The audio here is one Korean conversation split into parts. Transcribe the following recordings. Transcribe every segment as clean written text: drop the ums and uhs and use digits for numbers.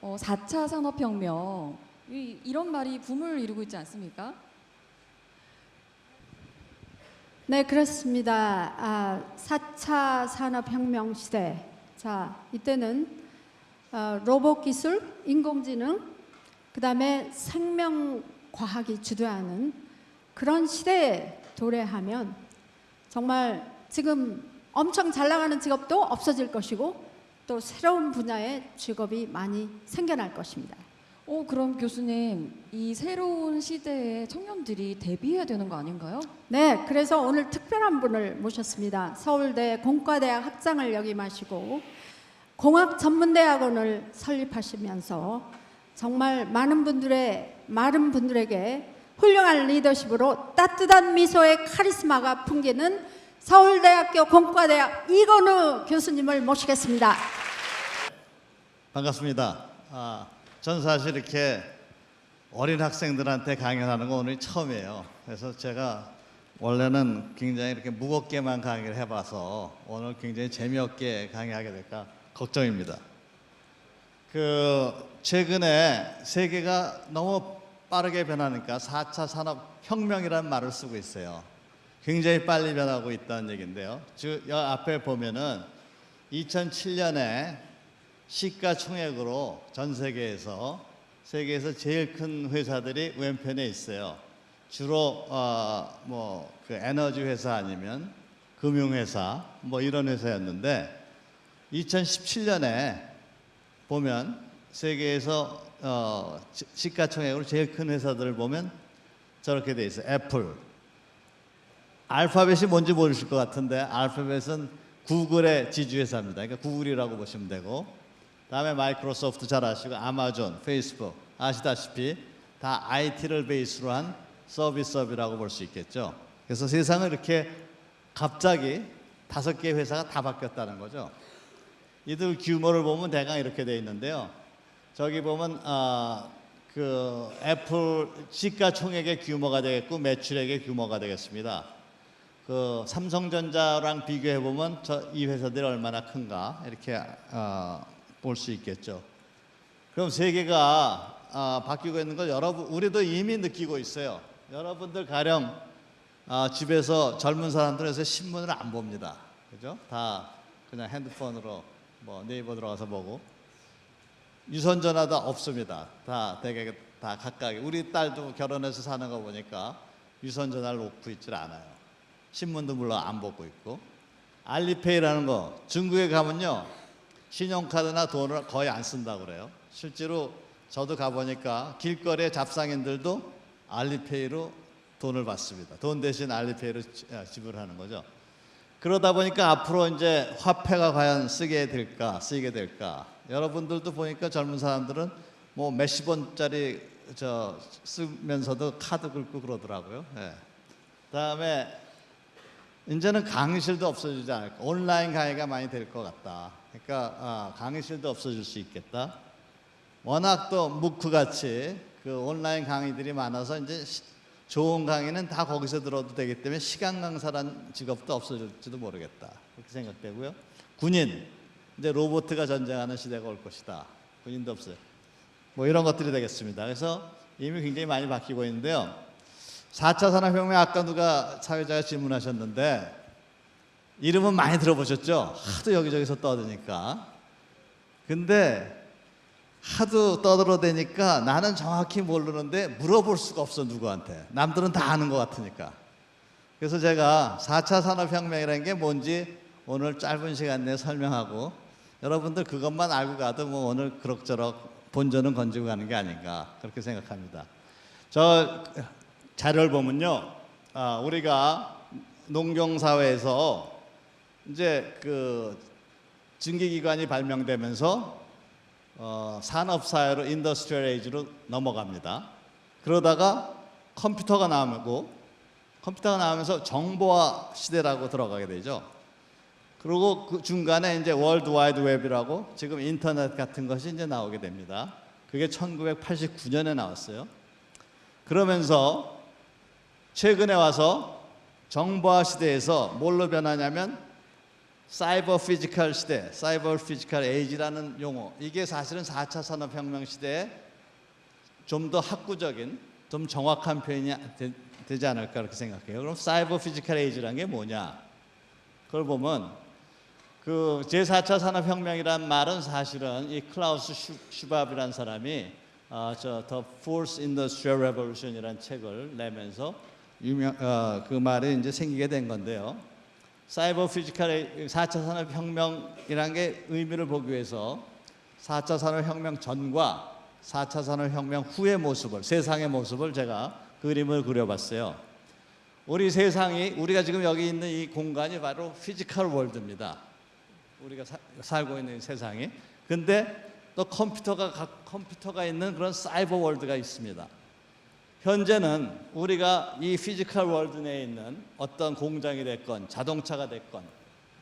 4차 산업혁명, 이런 말이 붐을 이루고 있지 않습니까? 네, 그렇습니다. 4차 산업혁명 시대. 자, 이때는 로봇 기술, 인공지능, 그 다음에 생명과학이 주도하는 그런 시대에 도래하면 정말 지금 엄청 잘 나가는 직업도 없어질 것이고 또 새로운 분야의 직업이 많이 생겨날 것입니다. 그럼 교수님, 이 새로운 시대에 청년들이 대비해야 되는 거 아닌가요? 네, 그래서 오늘 특별한 분을 모셨습니다. 서울대 공과대학 학장을 역임하시고 공학 전문대학원을 설립하시면서 정말 많은 분들에게 훌륭한 리더십으로 따뜻한 미소의 카리스마가 풍기는 서울대학교 공과대학 이건우 교수님을 모시겠습니다. 반갑습니다. 전 사실 이렇게 어린 학생들한테 강연하는 거 오늘 처음이에요. 그래서 제가 원래는 굉장히 이렇게 무겁게만 강의를 해봐서 오늘 굉장히 재미없게 강의하게 될까 걱정입니다. 최근에 세계가 너무 빠르게 변하니까 4차 산업혁명이라는 말을 쓰고 있어요. 굉장히 빨리 변하고 있다는 얘기인데요. 여 앞에 보면은 2007년에 시가총액으로 전 세계에서 제일 큰 회사들이 왼편에 있어요. 주로 에너지 회사 아니면 금융회사 이런 회사였는데 2017년에 보면 세계에서 시가총액으로 제일 큰 회사들을 보면 저렇게 돼 있어요. 애플. 알파벳이 뭔지 모르실 것 같은데 알파벳은 구글의 지주회사입니다. 그러니까 구글이라고 보시면 되고, 다음에 마이크로소프트 잘 아시고, 아마존, 페이스북 아시다시피 다 IT를 베이스로 한 서비스업이라고 볼 수 있겠죠. 그래서 세상은 이렇게 갑자기 5개의 회사가 다 바뀌었다는 거죠. 이들 규모를 보면 대강 이렇게 돼 있는데요. 저기 보면 애플 시가총액의 규모가 되겠고 매출액의 규모가 되겠습니다. 삼성전자랑 비교해 보면 이 회사들이 얼마나 큰가 이렇게 볼 수 있겠죠. 그럼 세계가 바뀌고 있는 걸 우리도 이미 느끼고 있어요. 여러분들 가령 집에서 젊은 사람들에서 신문을 안 봅니다. 그죠? 다 그냥 핸드폰으로 네이버 들어가서 보고, 유선전화도 없습니다. 대개 다 각각. 우리 딸도 결혼해서 사는 거 보니까 유선전화를 놓고 있질 않아요. 신문도 물론 안 보고 있고. 알리페이라는 거, 중국에 가면요 신용카드나 돈을 거의 안 쓴다고 그래요. 실제로 저도 가보니까 길거리에 잡상인들도 알리페이로 돈을 받습니다. 돈 대신 알리페이로 지불하는 거죠. 그러다 보니까 앞으로 이제 화폐가 과연 쓰이게 될까? 여러분들도 보니까 젊은 사람들은 몇십 원짜리 쓰면서도 카드 긁고 그러더라고요. 네. 그다음에 이제는 강의실도 없어지지 않을까. 온라인 강의가 많이 될 것 같다. 그러니까 강의실도 없어질 수 있겠다. 워낙 또 무크 같이 온라인 강의들이 많아서 이제 좋은 강의는 다 거기서 들어도 되기 때문에 시간 강사란 직업도 없어질지도 모르겠다. 그렇게 생각되고요. 군인, 이제 로봇가 전쟁하는 시대가 올 것이다. 군인도 없어요. 이런 것들이 되겠습니다. 그래서 이미 굉장히 많이 바뀌고 있는데요. 4차 산업혁명 아까 누가 사회자가 질문하셨는데 이름은 많이 들어보셨죠? 하도 여기저기서 떠드니까. 근데 하도 떠들어대니까 나는 정확히 모르는데 물어볼 수가 없어, 누구한테. 남들은 다 아는 것 같으니까. 그래서 제가 4차 산업혁명이라는 게 뭔지 오늘 짧은 시간 내에 설명하고, 여러분들 그것만 알고 가도 오늘 그럭저럭 본전은 건지고 가는 게 아닌가 그렇게 생각합니다. 저 자료를 보면요, 우리가 농경사회에서 이제 증기기관이 발명되면서 산업사회로 인더스트리얼 에이지로 넘어갑니다. 그러다가 컴퓨터가 나오면서 정보화 시대라고 들어가게 되죠. 그리고 그 중간에 이제 월드 와이드 웹이라고 지금 인터넷 같은 것이 이제 나오게 됩니다. 그게 1989년에 나왔어요. 그러면서 최근에 와서 정보화 시대에서 뭘로 변하냐면 사이버 피지컬 시대, 사이버 피지컬 에이지라는 용어, 이게 사실은 4차 산업혁명 시대에 좀 더 학구적인, 좀 정확한 표현이 되지 않을까 그렇게 생각해요. 그럼 사이버 피지컬 에이지라는 게 뭐냐? 그걸 보면 그 제4차 산업혁명이란 말은 사실은 이 클라우스 슈밥이라는 사람이 The Fourth Industrial Revolution이라는 책을 내면서 그 말이 이제 생기게 된 건데요. 사이버 피지컬 4차 산업혁명이라는 게 의미를 보기 위해서 4차 산업혁명 전과 4차 산업혁명 후의 모습을, 세상의 모습을 제가 그림을 그려봤어요. 우리 세상이, 우리가 지금 여기 있는 이 공간이 바로 피지컬 월드입니다. 우리가 살고 있는 세상이. 근데 또 컴퓨터가 있는 그런 사이버 월드가 있습니다. 현재는 우리가 이 피지컬 월드 내에 있는 어떤 공장이 됐건 자동차가 됐건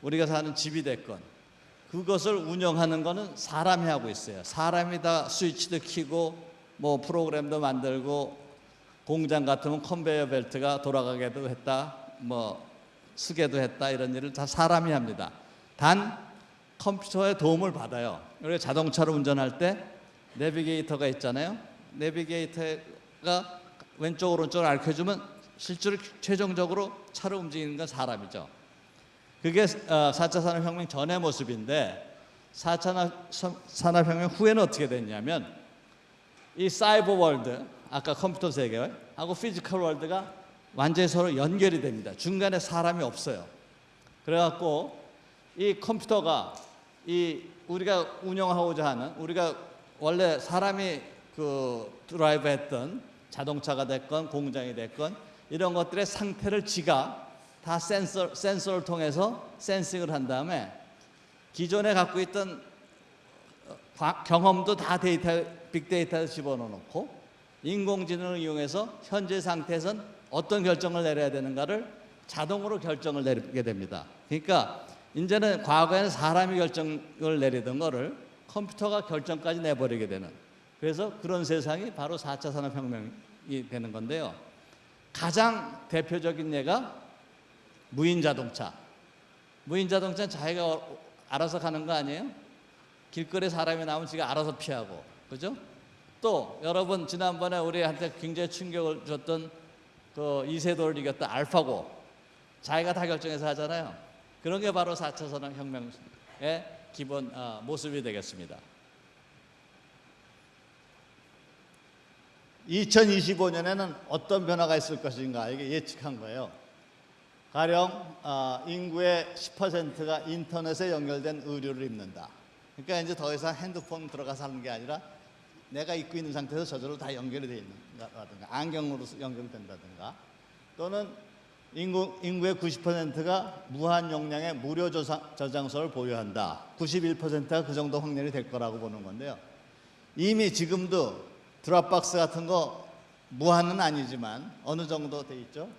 우리가 사는 집이 됐건 그것을 운영하는 거는 사람이 하고 있어요. 사람이 다 스위치도 켜고 뭐 프로그램도 만들고 공장 같으면 컨베이어 벨트가 돌아가게도 했다, 뭐 쓰게도 했다, 이런 일을 다 사람이 합니다. 단 컴퓨터의 도움을 받아요. 우리가 자동차를 운전할 때 내비게이터가 있잖아요. 내비게이터가 왼쪽 오른쪽을 알려주면 실제로 최종적으로 차를 움직이는 건 사람이죠. 그게 4차 산업혁명 전의 모습인데 4차 산업혁명 후에는 어떻게 됐냐면 이 사이버 월드, 아까 컴퓨터 세계하고 피지컬 월드가 완전히 서로 연결이 됩니다. 중간에 사람이 없어요. 그래갖고 이 컴퓨터가 이 우리가 운영하고자 하는, 우리가 원래 사람이 그 드라이브했던 자동차가 됐건 공장이 됐건 이런 것들의 상태를 지가 다 센서를 통해서 센싱을 한 다음에 기존에 갖고 있던 경험도 다 빅데이터에 집어넣고 인공지능을 이용해서 현재 상태에선 어떤 결정을 내려야 되는가를 자동으로 결정을 내리게 됩니다. 그러니까 이제는 과거에는 사람이 결정을 내리던 거를 컴퓨터가 결정까지 내버리게 되는, 그래서 그런 세상이 바로 4차 산업혁명이 되는 건데요. 가장 대표적인 예가 무인자동차. 무인자동차는 자기가 알아서 가는 거 아니에요? 길거리에 사람이 나오면 지가 알아서 피하고, 그죠? 또 여러분 지난번에 우리한테 굉장히 충격을 줬던 그 이세돌을 이겼던 알파고, 자기가 다 결정해서 하잖아요. 그런 게 바로 4차 산업혁명의 기본 모습이 되겠습니다. 2025년에는 어떤 변화가 있을 것인가, 이게 예측한 거예요. 가령 인구의 10%가 인터넷에 연결된 의류를 입는다. 그러니까 이제 더 이상 핸드폰 들어가서 하는 게 아니라 내가 입고 있는 상태에서 저절로 다 연결이 되어 있는다든가, 안경으로 연결된다든가, 또는 인구의 90%가 무한 용량의 무료 저장소를 보유한다. 91%가 그 정도 확률이 될 거라고 보는 건데요. 이미 지금도 드랍박스 같은 거 무한은 아니지만 어느 정도 돼 있죠.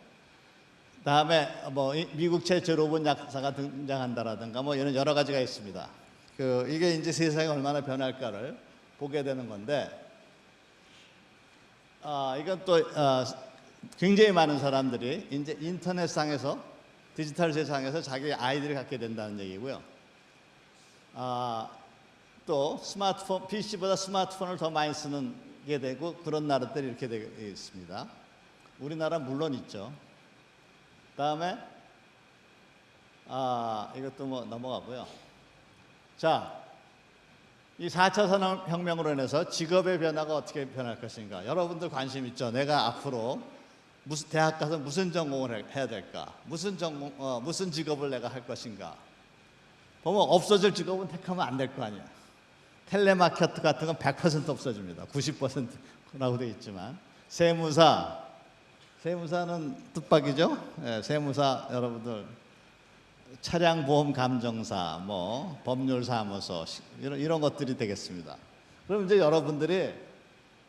다음에 뭐 미국 최초 로봇 약사가 등장한다라든가 뭐 이런 여러 가지가 있습니다. 이게 이제 세상이 얼마나 변할까를 보게 되는 건데, 이건 또 굉장히 많은 사람들이 이제 인터넷상에서, 디지털 세상에서 자기 아이들을 갖게 된다는 얘기고요. 또 스마트폰, PC보다 스마트폰을 더 많이 쓰는 게 되고, 그런 나라들이 이렇게 되어 있습니다. 우리나라 물론 있죠. 다음에 이것도 뭐 넘어가고요. 자, 이 4차 산업혁명으로 인해서 직업의 변화가 어떻게 변할 것인가. 여러분들 관심 있죠? 내가 앞으로 무슨 대학 가서 무슨 전공을 해야 될까? 무슨 직업을 내가 할 것인가? 보면 없어질 직업은 택하면 안 될 거 아니야. 텔레마케터 같은 건 100% 없어집니다. 90%라고 되어 있지만, 세무사는 뜻밖이죠. 네, 세무사 여러분들, 차량보험 감정사, 뭐 법률사무소 이런 것들이 되겠습니다. 그럼 이제 여러분들이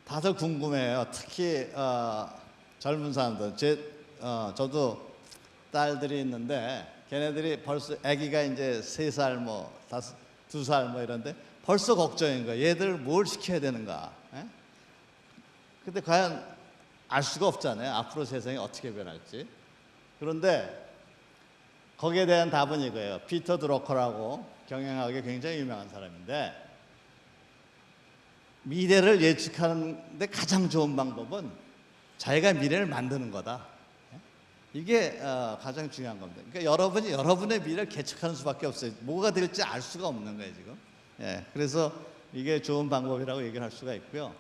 다들 궁금해요. 특히 젊은 사람들, 저도 딸들이 있는데 걔네들이 벌써 아기가 이제 3살, 뭐 2살 뭐 이런데 벌써 걱정인 거야. 얘들 뭘 시켜야 되는가? 예? 근데 과연 알 수가 없잖아요. 앞으로 세상이 어떻게 변할지. 그런데 거기에 대한 답은 이거예요. 피터 드러커라고 경영학에 굉장히 유명한 사람인데, 미래를 예측하는 데 가장 좋은 방법은 자기가 미래를 만드는 거다. 이게 가장 중요한 겁니다. 그러니까 여러분이 여러분의 미래를 개척하는 수밖에 없어요. 뭐가 될지 알 수가 없는 거예요, 지금. 예, 그래서 이게 좋은 방법이라고 얘기를 할 수가 있고요.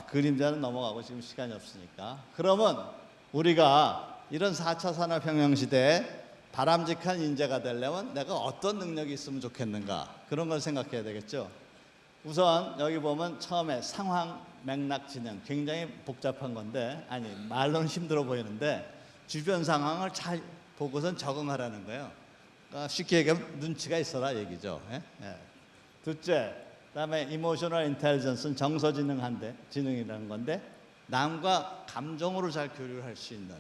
그림자는 넘어가고 지금 시간이 없으니까. 그러면 우리가 이런 4차 산업혁명 시대에 바람직한 인재가 되려면 내가 어떤 능력이 있으면 좋겠는가, 그런 걸 생각해야 되겠죠. 우선 여기 보면 처음에 상황 맥락 진행, 굉장히 복잡한 건데, 아니 말로는 힘들어 보이는데 주변 상황을 잘 보고선 적응하라는 거예요. 그러니까 쉽게 얘기하면 눈치가 있어라 얘기죠. 예? 예. 둘째, 그다음에 이모셔널 인텔리전스는 지능이라는 건데, 남과 감정으로 잘 교류를 할 수 있는.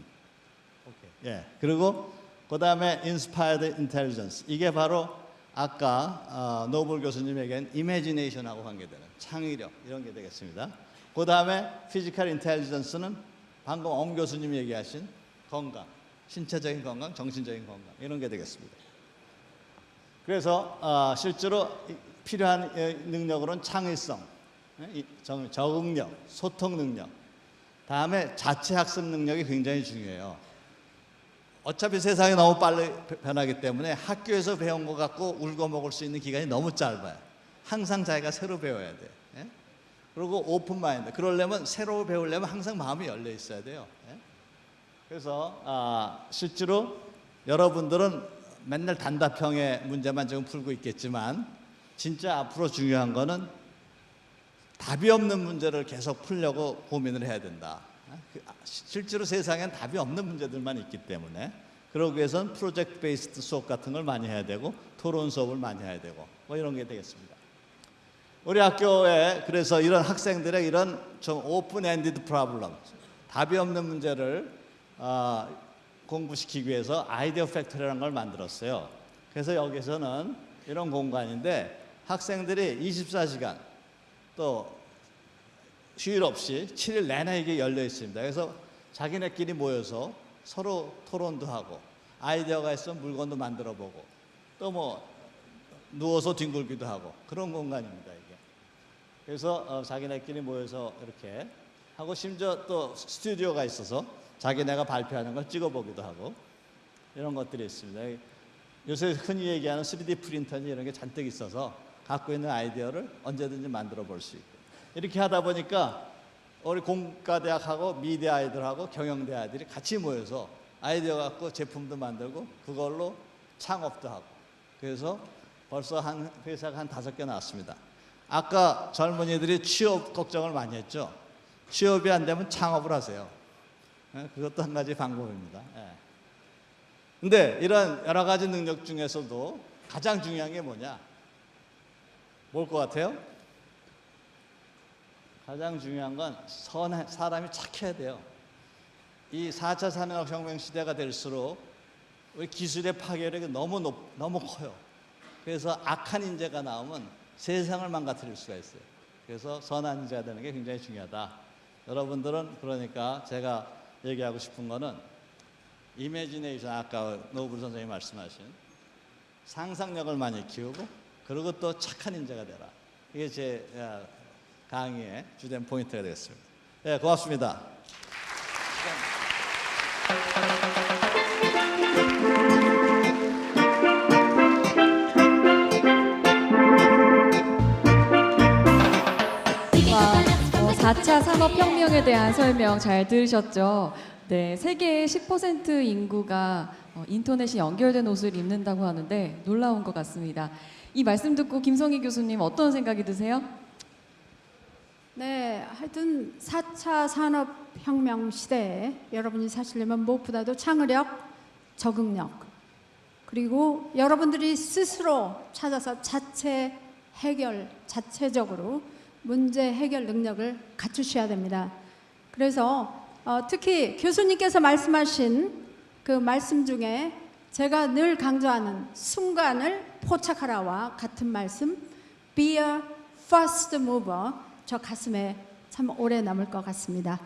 오케이. 예. 그리고 그다음에 인스파이어드 인텔리전스, 이게 바로 아까 노블 교수님 얘기한 이미지네이션하고 관계되는 창의력, 이런 게 되겠습니다. 그 다음에 피지컬 인텔리전스는 방금 엄 교수님 얘기하신 건강, 신체적인 건강, 정신적인 건강, 이런 게 되겠습니다. 그래서 실제로 필요한 능력으로는 창의성, 적응력, 소통 능력, 다음에 자체 학습 능력이 굉장히 중요해요. 어차피 세상이 너무 빨리 변하기 때문에 학교에서 배운 것 갖고 울고 먹을 수 있는 기간이 너무 짧아요. 항상 자기가 새로 배워야 돼요. 예? 그리고 오픈 마인드, 그러려면 새로 배우려면 항상 마음이 열려 있어야 돼요. 예? 그래서 실제로 여러분들은 맨날 단답형의 문제만 지금 풀고 있겠지만, 진짜 앞으로 중요한 거는 답이 없는 문제를 계속 풀려고 고민을 해야 된다. 실제로 세상엔 답이 없는 문제들만 있기 때문에, 그러기 위해서는 프로젝트 베이스드 수업 같은 걸 많이 해야 되고, 토론 수업을 많이 해야 되고, 뭐 이런 게 되겠습니다. 우리 학교에 그래서 이런 학생들의 이런 좀 오픈 엔디드 프로블럼, 답이 없는 문제를 공부시키기 위해서 아이디어 팩토리라는 걸 만들었어요. 그래서 여기서는 이런 공간인데 학생들이 24시간 또 휴일 없이 7일 내내 이게 열려 있습니다. 그래서 자기네끼리 모여서 서로 토론도 하고, 아이디어가 있으면 물건도 만들어 보고, 또 뭐 누워서 뒹굴기도 하고, 그런 공간입니다, 이게. 그래서 자기네끼리 모여서 이렇게 하고, 심지어 또 스튜디오가 있어서 자기네가 발표하는 걸 찍어보기도 하고, 이런 것들이 있습니다. 요새 흔히 얘기하는 3D 프린터니 이런 게 잔뜩 있어서 갖고 있는 아이디어를 언제든지 만들어 볼 수 있고, 이렇게 하다 보니까 우리 공과대학하고 미대 아이들하고 경영대 아이들이 같이 모여서 아이디어 갖고 제품도 만들고, 그걸로 창업도 하고, 그래서 벌써 한 회사가 한 5개 나왔습니다. 아까 젊은이들이 취업 걱정을 많이 했죠. 취업이 안 되면 창업을 하세요. 그것도 한 가지 방법입니다. 근데 이런 여러 가지 능력 중에서도 가장 중요한 게 뭐냐? 뭘 것 같아요? 가장 중요한 건 사람이 착해야 돼요. 이 4차 산업혁명 시대가 될수록 우리 기술의 파괴력이 너무 커요. 그래서 악한 인재가 나오면 세상을 망가뜨릴 수가 있어요. 그래서 선한 인재가 되는 게 굉장히 중요하다. 여러분들은 그러니까 제가 얘기하고 싶은 거는 이미지네이션, 아까 노블 선생님이 말씀하신 상상력을 많이 키우고, 그리고 또 착한 인재가 되라. 이게 제 강의의 주된 포인트가 되겠습니다. 네, 고맙습니다. 와, 4차 산업혁명에 대한 설명 잘 들으셨죠? 네, 세계의 10% 인구가 인터넷이 연결된 옷을 입는다고 하는데 놀라운 것 같습니다. 이 말씀 듣고 김성희 교수님 어떤 생각이 드세요? 네, 하여튼 4차 산업혁명 시대에 여러분이 사시려면 무엇보다도 창의력, 적응력, 그리고 여러분들이 스스로 찾아서 자체적으로 문제 해결 능력을 갖추셔야 됩니다. 그래서 특히 교수님께서 말씀하신 그 말씀 중에 제가 늘 강조하는 순간을 포착하라와 같은 말씀, be a fast mover, 저 가슴에 참 오래 남을 것 같습니다.